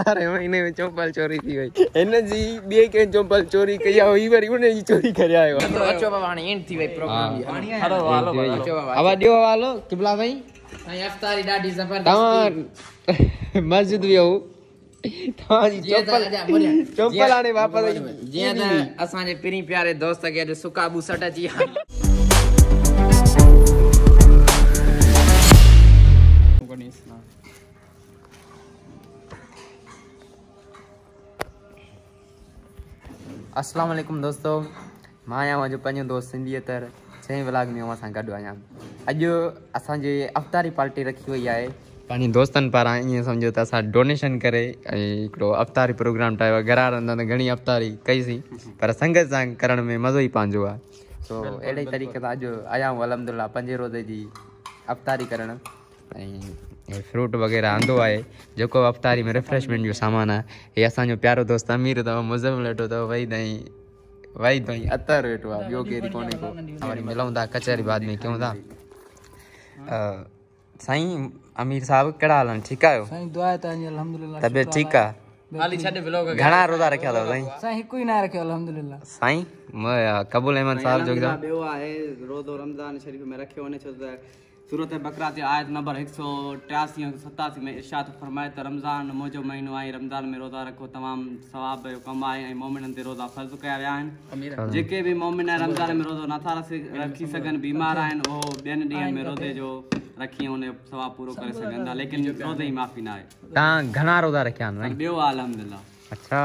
भला रे महीने में चंपल चोरी थी वई इन जी बे के चंपल चोरी कया हुई वरी उन जी चोरी करे आयो अचो बाबा हाणे एंड थी वई प्रोग्राम हलो हालो अचो बाबा अब दियो वालो किबला भाई साईं अफ्तारी ॾाढी जबरदस्त तवा मस्जिद वियो तवा जी चंपल आने वापस जीअं त असांजे पिरी प्यारे दोस्त खे अॼु सुका बूसट अची अस्सलाम वालेकुम दोस्तों मां आहियां अॼु पंहिंजो दोस्त सिंधियतर 6 व्लॉग में असां गॾु आहियां अॼु असांजे अफ्तारी पार्टी रखी वई आहे पंहिंजे दोस्तनि पारां ईअं सम्झो त असां डोनेशन करे ऐं हिकिड़ो अफ्तारी प्रोग्राम ठाहियो आहे घरा रहंदा त घणी अफ्तारी कईसीं पर संगत सां करण में मज़ो ई पंहिंजो आहे सो अहिड़े तरीक़े सां अॼु आया आहियूं अलहमदुलिल्लाह 5 रोज़े जी अफ्तारी करणु ऐं फ्रूट वग़ैरह आंदो आहे जेको अफ्तारी में रिफ्रेशमेंट जो सामान आहे हे असांजो प्यारो दोस्त अमीर अथव मुज़म्मिल वेठो अथव वही दई अतर वेठो आहे ॿियो केरु कोन्हे को वरी मिलूं था कचहरी बाद में कयूं था साईं अमीर साहब कहिड़ा हाल आहिनि ठीकु आहियो साईं दुआ तव्हांजी अल्हम्दुलिल्लाह तबियत ठीकु आहे हाली छॾ व्लॉग घणा रोज़ा रखिया अथव साईं साईं हिकु ई न रखियो अल्हम्दुलिल्लाह साईं कबूल अहमद साहब जो ॿियो आहे रोज़ो रमज़ान शरीफ़ में रखियो वञे छो त सूरत बकरा ते आयत नंबर 183 87 में इरशाद फरमाए त रमज़ान मुंहिंजो महीनो आहे रमज़ान में रोज़ा रखो तमामु सवाब जो कमु आहे ऐं मोमिननि ते रोज़ा फ़र्ज़ कया विया आहिनि जेके बि मोमिन रमज़ान में रोज़ो नथा रखी सघनि बीमार आहिनि उहो ॿियनि ॾींहंनि में रोज़े जो रखी उन जो सवाब पूरो करे सघनि था लेकिन रोज़े जी माफ़ी न आहे तव्हां घणा रोज़ा रखिया आहिनि ॿियो आहे अल्हम्दुलिल्लाह अच्छा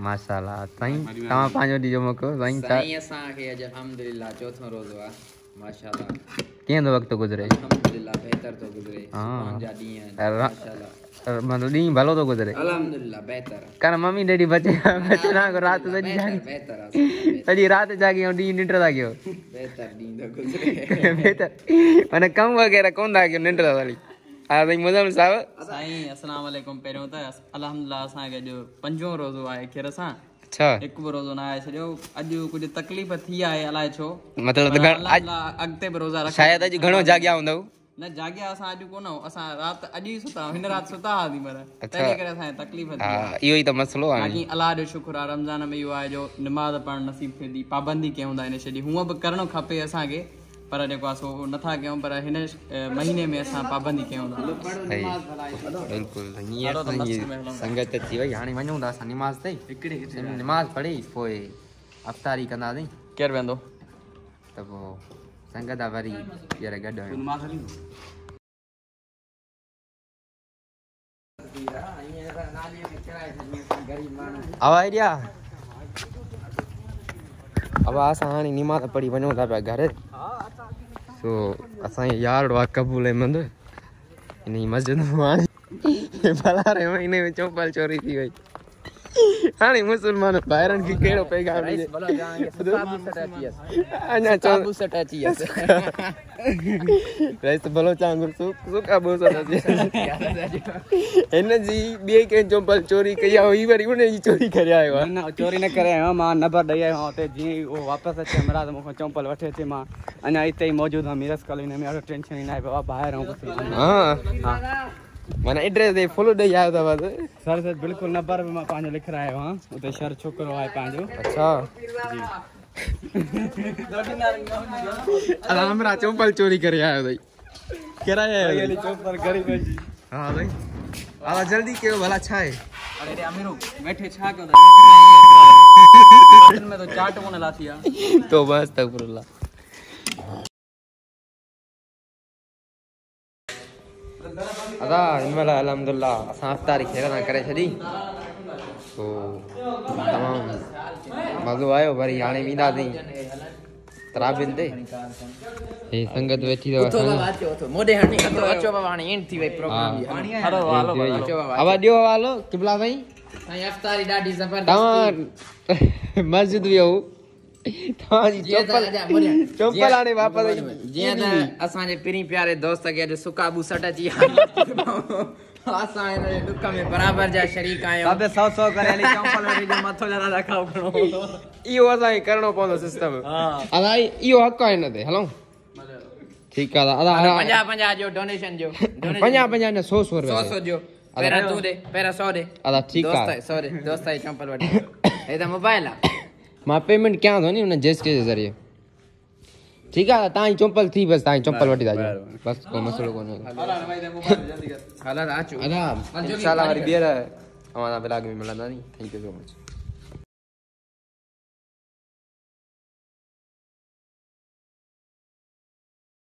माशाल्लाह साईं तव्हां पंहिंजो ॾिजो मोकिलो साईं साईं असांखे अॼु अल्हम्दुलिल्लाह चौथों रोज़ो आहे माशाल्लाह कीअं थो वक़्तु गुज़रे अल्हम्दुलिल्लाह बहितर थो गुज़रे सुभाणे जा ॾींहं आहिनि माशाल्लाह मतलब ॾींहुं भलो थो गुज़रे अल्हम्दुलिल्लाह बहितर कारण मम्मी डैडी बचना राति सॼी जागी बहितर आहे सॼी राति जागी ऐं ॾींहुं निंड था कयो बहितर ॾींहं थो गुज़रे बहितर माना कमु वग़ैरह कोन था कयो निंड था हली हा साईं मुज़म्मिल साहब साईं अस्सलाम वालेकुम पहिरियों त अल्हम्दुलिल्लाह असांखे अॼु 5हों रोज़ो आहे खैर सां अच्छा हिकु बि रोज़ो न आहे छॾियो अॼु कुझु तकलीफ़ थी आहे अलाए छो मतलब अॻिते बि रोज़ा शायदि अॼु घणो जाॻिया हूंदव न जाॻिया असां अॼु कोन असां राति अॼु ई सुता हिन राति सुता हुआसीं पर तंहिं करे असांखे तकलीफ़ थी आहे इहो ई त मसलो आहे बाक़ी अलाह जो शुक्र आहे रमज़ान में इहो आहे जो निमाज़ पढ़णु नसीब थिए थी पाबंदी कयूं था हिन शइ जी हूअं बि करणु खपे असांखे पर जेको आहे सो नथा कयूं पर हिन महीने में असां पाबंदी कयूं था बिल्कुलु संगत थी वई हाणे वञूं था असां निमाज़ ते निमाज़ पढ़ी पोइ अफ्तारी कंदासीं केरु वेंदो त पोइ संगत आहे वरी हींअर गॾु आहियूं आवाज़ ॾिया अब असां हाणे निमाज़ पढ़ी वञूं था पिया घर सो असांजो यार आहे कबूल अहमद इन जी मस्जिद में हाणे भला रे महीने में चंपल चोरी थी वई हाणे मुसलमान ॿाहिरनि खे कहिड़ो पैगाम अञा बूसट अची रईस भलो चांगुर सुका बूसट अची हिन जी ॿिए कंहिं चंपल चोरी कई आहे हुई वरी उन जी चोरी करे आयो आहे न चोरी न करे आयो मां नंबर ॾेई आयो हुते जीअं ई उहो वापसि अचे मिला त मूंखां चंपल वठे अचे मां अञा हिते ई मौजूदु आहियां मीरस कॉलोनी में ॾाढो टेंशन ई न आहे बाबा ॿाहिरि हा माना एड्रेस ते फुल ॾेई आयो अथव सर सर बिल्कुलु नंबर बि मां पंहिंजो लिखायो आहियां उते शहर छोकिरो आहे पंहिंजो अच्छा हमरा चंपल चोरी करे आयो अथई कहिड़ा आयो चंपल ग़रीब जी हा भाई आवा जल्दी कयो भला छा आहे अरे अमीरो वेठे छा कयो था में तो चाट कोन लाथी आहे तो बस तकबुरुल्लाह अदा हिनमहिल अल्हम्दुलिल्लाह असां अफ्तारी खेर करे छॾी तो तमामु मज़ो आयो वरी हाणे वेंदासीं तराबिन ते हे संगत वेठी अथव मोॾे हणी अचो बाबा हाणे एंड थी वई प्रोग्राम हलो हालो अचो बाबा अब ॾियो हवालो किबला भाई साईं अफ्तारी ॾाढी जबरदस्त तव्हां मस्जिद वियो तव्हांजी चंपल हाणे वापसि जीअं त असांजे पिरी प्यारे दोस्त खे अॼु सुका बूसट अची असां हिन दुख में बराबरि जा शरीक आहियूं अबे 100 करे हली चंपल वठी जो मथो जरा रखाओ खणो इहो असांखे करिणो पवंदो सिस्टम अदा इहो हक़ आहे हिन ते हलो ठीकु आहे अदा 50 जो डोनेशन जो 50 न 100 रुपया 100 जो पहिरां तूं ॾे पहिरां 100 ॾे अदा ठीक दोस्त है 100 ॾे दोस्त जी चंपल वठी हे त मोबाइल आहे मां पेमेंट कयां थो नी उन जेस्टे जे ज़रिए ठीक है तव्हांजी चंपल थी बस तव्हांजी चंपल वठी था अचो बस को मसलो कोन्हे हालात अचो अदा इंशाल्लाह वरी ॿीहर अवां सां ब्लॉग में मिलंदा नी थैंक यू सो मच